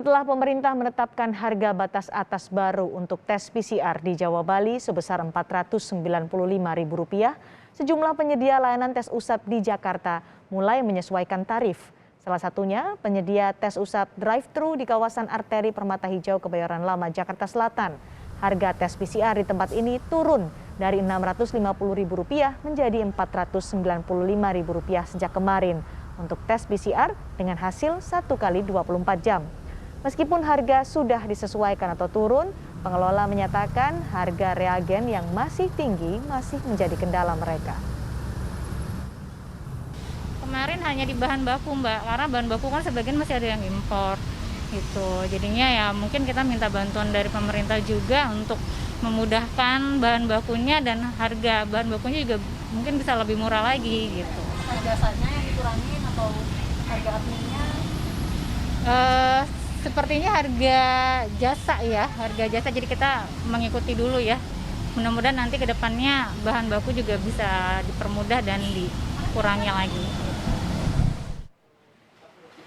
Setelah pemerintah menetapkan harga batas atas baru untuk tes PCR di Jawa Bali sebesar Rp495.000, sejumlah penyedia layanan tes usap di Jakarta mulai menyesuaikan tarif. Salah satunya penyedia tes usap drive-thru di kawasan arteri Permata Hijau Kebayoran Lama, Jakarta Selatan. Harga tes PCR di tempat ini turun dari Rp650.000 menjadi Rp495.000 sejak kemarin untuk tes PCR dengan hasil 1 kali 24 jam. Meskipun harga sudah disesuaikan atau turun, pengelola menyatakan harga reagen yang masih tinggi masih menjadi kendala mereka. Kemarin hanya di bahan baku, Mbak, karena bahan baku kan sebagian masih ada yang impor gitu. Jadinya ya mungkin kita minta bantuan dari pemerintah juga untuk memudahkan bahan bakunya dan harga bahan bakunya juga mungkin bisa lebih murah lagi gitu. Jasanya yang dikurangin atau harga adminnya? Sepertinya harga jasa ya, harga jasa, jadi kita mengikuti dulu ya. Mudah-mudahan nanti ke depannya bahan baku juga bisa dipermudah dan dikurangi lagi.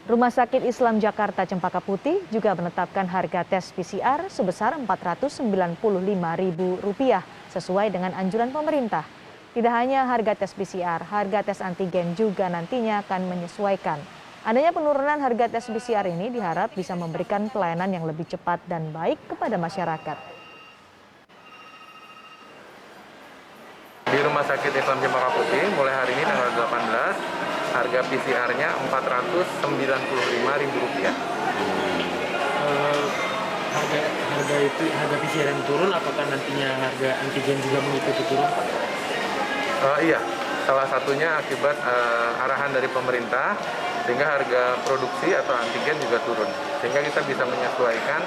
Rumah Sakit Islam Jakarta Cempaka Putih juga menetapkan harga tes PCR sebesar Rp495.000 sesuai dengan anjuran pemerintah. Tidak hanya harga tes PCR, harga tes antigen juga nantinya akan menyesuaikan. Adanya penurunan harga tes PCR ini diharap bisa memberikan pelayanan yang lebih cepat dan baik kepada masyarakat. Di Rumah Sakit Islam Cempaka Putih mulai hari ini tanggal 18, harga PCR-nya Rp495.000. Harga PCR yang turun, apakah nantinya harga antigen juga mengikuti turun? Iya, salah satunya akibat arahan dari pemerintah, sehingga harga produksi atau antigen juga turun. Sehingga kita bisa menyesuaikan,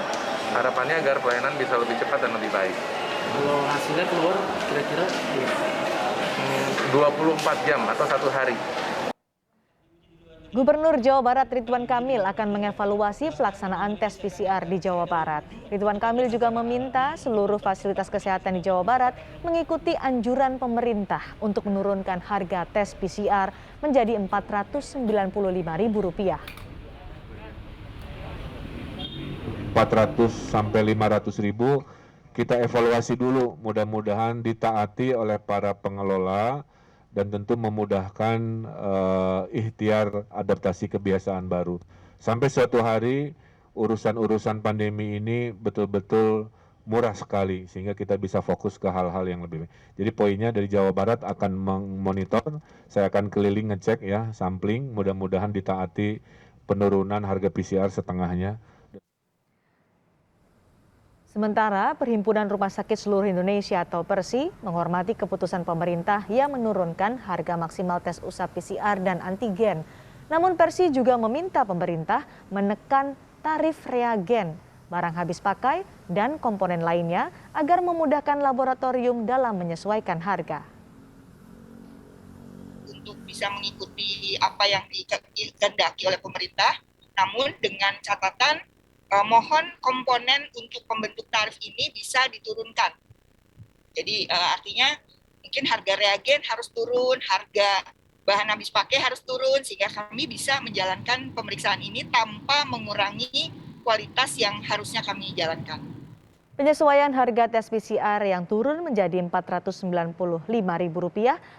harapannya agar pelayanan bisa lebih cepat dan lebih baik. Kalau hasilnya keluar kira-kira 24 jam atau 1 hari. Gubernur Jawa Barat Ridwan Kamil akan mengevaluasi pelaksanaan tes PCR di Jawa Barat. Ridwan Kamil juga meminta seluruh fasilitas kesehatan di Jawa Barat mengikuti anjuran pemerintah untuk menurunkan harga tes PCR menjadi Rp495.000. 400 sampai 500 ribu kita evaluasi dulu, mudah-mudahan ditaati oleh para pengelola dan tentu memudahkan ikhtiar adaptasi kebiasaan baru. Sampai suatu hari urusan-urusan pandemi ini betul-betul murah sekali sehingga kita bisa fokus ke hal-hal yang lebih baik. Jadi poinnya dari Jawa Barat akan memonitor, saya akan keliling ngecek ya, sampling, mudah-mudahan ditaati penurunan harga PCR setengahnya. Sementara Perhimpunan Rumah Sakit Seluruh Indonesia atau PERSI menghormati keputusan pemerintah yang menurunkan harga maksimal tes usap PCR dan antigen. Namun PERSI juga meminta pemerintah menekan tarif reagen, barang habis pakai, dan komponen lainnya agar memudahkan laboratorium dalam menyesuaikan harga. Untuk bisa mengikuti apa yang dikehendaki oleh pemerintah, namun dengan catatan mohon komponen untuk pembentuk tarif ini bisa diturunkan. Jadi artinya mungkin harga reagen harus turun, harga bahan habis pakai harus turun, sehingga kami bisa menjalankan pemeriksaan ini tanpa mengurangi kualitas yang harusnya kami jalankan. Penyesuaian harga tes PCR yang turun menjadi Rp495.000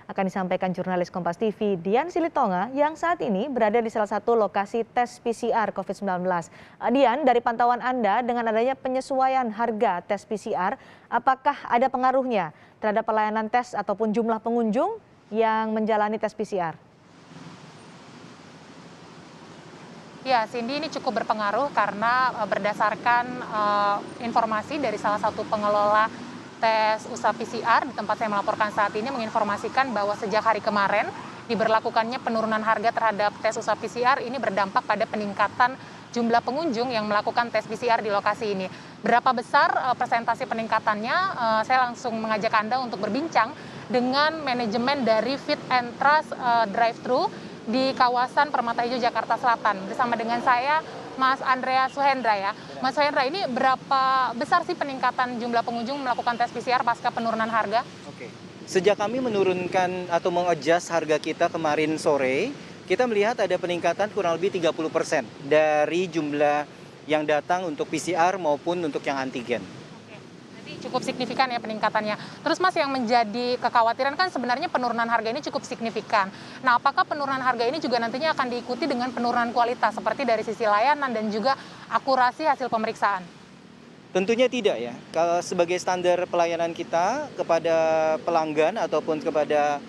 akan disampaikan jurnalis Kompas TV Dian Silitonga yang saat ini berada di salah satu lokasi tes PCR COVID-19. Dian, dari pantauan Anda dengan adanya penyesuaian harga tes PCR, apakah ada pengaruhnya terhadap pelayanan tes ataupun jumlah pengunjung yang menjalani tes PCR? Ya, Cindy, ini cukup berpengaruh karena berdasarkan informasi dari salah satu pengelola tes usap PCR di tempat saya melaporkan saat ini menginformasikan bahwa sejak hari kemarin diberlakukannya penurunan harga terhadap tes usap PCR ini berdampak pada peningkatan jumlah pengunjung yang melakukan tes PCR di lokasi ini. Berapa besar persentase peningkatannya? Saya langsung mengajak Anda untuk berbincang dengan manajemen dari Fit and Trust Drive-Thru di kawasan Permata Hijau Jakarta Selatan. Bersama dengan saya, Mas Andrea Suhendra ya. Mas Suhendra, ini berapa besar sih peningkatan jumlah pengunjung melakukan tes PCR pasca penurunan harga? Oke. Sejak kami menurunkan atau mengadjust harga kita kemarin sore, kita melihat ada peningkatan kurang lebih 30% dari jumlah yang datang untuk PCR maupun untuk yang antigen. Cukup signifikan ya peningkatannya. Terus Mas, yang menjadi kekhawatiran kan sebenarnya penurunan harga ini cukup signifikan. Nah, apakah penurunan harga ini juga nantinya akan diikuti dengan penurunan kualitas seperti dari sisi layanan dan juga akurasi hasil pemeriksaan? Tentunya tidak ya. Kalau sebagai standar pelayanan kita kepada pelanggan ataupun kepada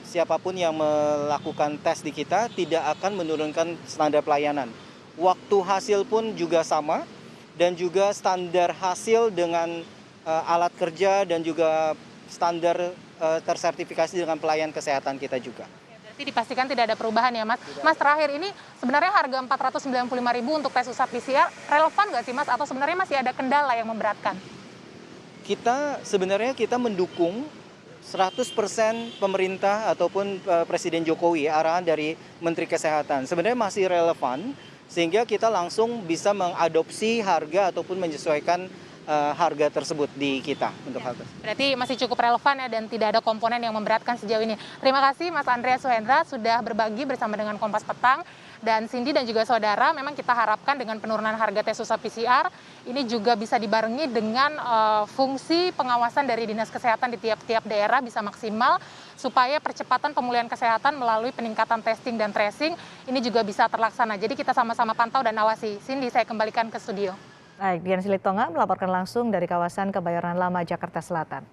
siapapun yang melakukan tes di kita tidak akan menurunkan standar pelayanan. Waktu hasil pun juga sama. Dan juga standar hasil dengan alat kerja dan juga standar tersertifikasi dengan pelayan kesehatan kita juga. Berarti dipastikan tidak ada perubahan ya Mas. Mas, terakhir ini sebenarnya harga Rp495.000 untuk tes usap PCR relevan nggak sih Mas? Atau sebenarnya masih ada kendala yang memberatkan? Kita mendukung 100% pemerintah ataupun Presiden Jokowi, arahan dari Menteri Kesehatan. Sebenarnya masih relevan, sehingga kita langsung bisa mengadopsi harga ataupun menyesuaikan harga tersebut di kita untuk hal tersebut. Berarti masih cukup relevan ya dan tidak ada komponen yang memberatkan sejauh ini. Terima kasih Mas Andreas Suhendra sudah berbagi bersama dengan Kompas Petang. Dan Cindy dan juga saudara, memang kita harapkan dengan penurunan harga tes usap PCR ini juga bisa dibarengi dengan fungsi pengawasan dari Dinas Kesehatan di tiap-tiap daerah bisa maksimal supaya percepatan pemulihan kesehatan melalui peningkatan testing dan tracing ini juga bisa terlaksana. Jadi kita sama-sama pantau dan awasi. Cindy, saya kembalikan ke studio. Baik, Dian Silitonga melaporkan langsung dari kawasan Kebayoran Lama, Jakarta Selatan.